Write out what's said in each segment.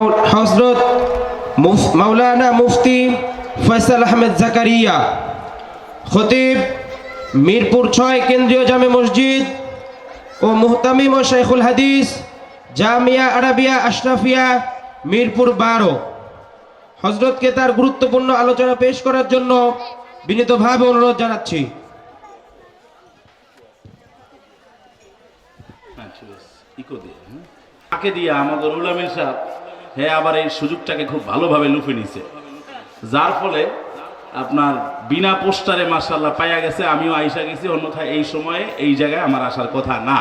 হযরত মাওলানা মুফতি ফয়সাল আহমেদ জাকারিয়া, খতিব মিরপুর 6 কেন্দ্রীয় জামে মসজিদ ও মুহতামিম ও শাইখুল হাদিস জামিয়া আরাবিয়া আশরাফিয়া মিরপুর 12, হযরতকে তার গুরুত্বপূর্ণ আলোচনা পেশ করার জন্য বিনীতভাবে অনুরোধ জানাচ্ছি। আমাদের উলামিল সাহেব আবার এই সুযোগটাকে খুব ভালোভাবে লুফে নিছে, যার ফলে আপনার বিনা পোস্টারে মাশাআল্লাহ পাইয়া গেছে। আমিও আইসা গেছি, অন্যথায় এই সময়ে এই জায়গায় আমার আসার কথা না।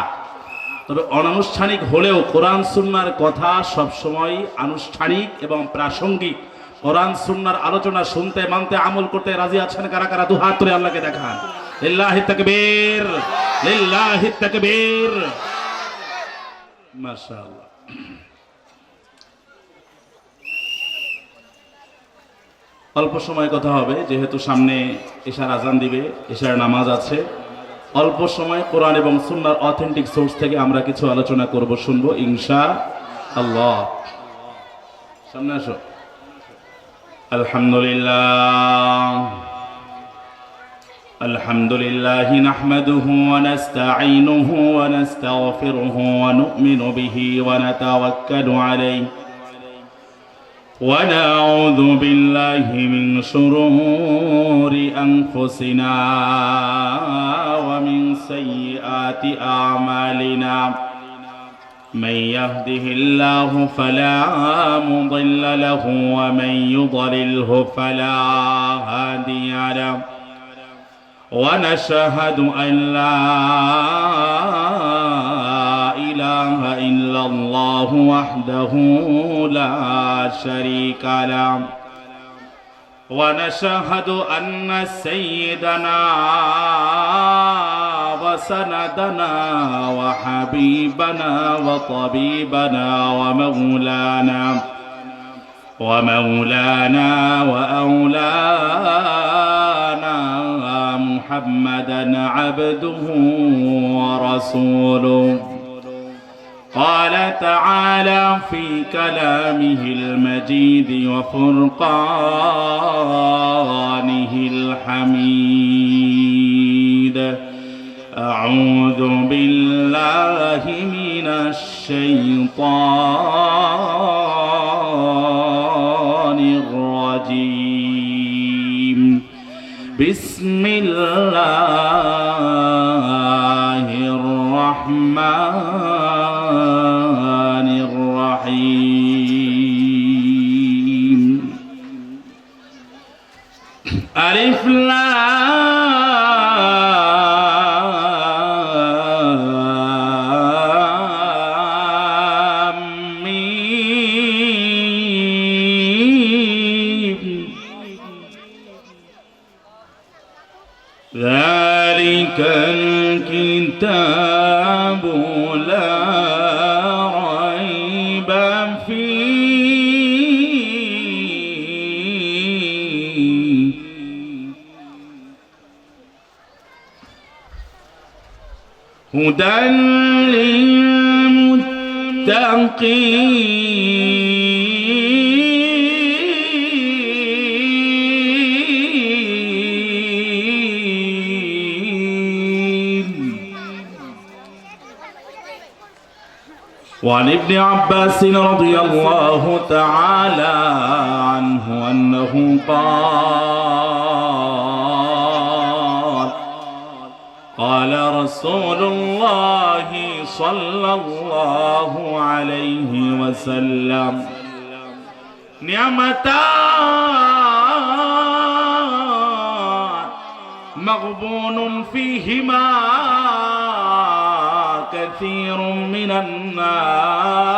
তবে অনানুষ্ঠানিক হলেও কোরআন সুন্নাহর কথা সবসময় আনুষ্ঠানিক এবং প্রাসঙ্গিক। কোরআন সুন্নাহর আলোচনা শুনতে মানতে আমল করতে রাজি আছেন কারা কারা? দুহাত তুলে আল্লাহকে দেখান। লিল্লাহি তাকবীর, লিল্লাহি তাকবীর, মাশাআল্লাহ। অল্প সময় কথা হবে, যেহেতু সামনে এশার আজান দিবে, এশার নামাজ আছে। অল্প সময় কোরআন এবং সুন্নাহর অথেন্টিক সোর্স থেকে আমরা কিছু আলোচনা করব, শুনবো ইনশাআল্লাহ। সামনে আসো। আলহামদুলিল্লাহ আলহামদুলিল্লাহ নাহমাদুহু ওয়া নাস্তাঈনুহু ওয়া নাস্তাগফিরুহু ওয়া নু'মিনু বিহি ওয়া নাতাওয়াক্কালু আলাইহি ونعوذ بالله من شرور أنفسنا ومن سيئات أعمالنا من يهده الله فلا مضل له ومن يضلله فلا هادي له ونشهد أن لا إله إلا الله وحده لا شريك له ونشهد أن سيدنا وسندنا وحبيبنا وطبيبنا ومولانا وأولانا محمدا عبده ورسوله. قال تعالى في كلامه المجيد وفرقانه الحميد: أعوذ بالله من الشيطان الرجيم. بسم الله الرحمن الرحيم. ألف لام ميم. ذلك الكتاب لا ريب فيه هدى للمتقين. وعن ابن عباس رضي الله تعالى عنه أنه قال رسول الله صلى الله عليه وسلم: نعمتان مغبون فيهما كثير من الناس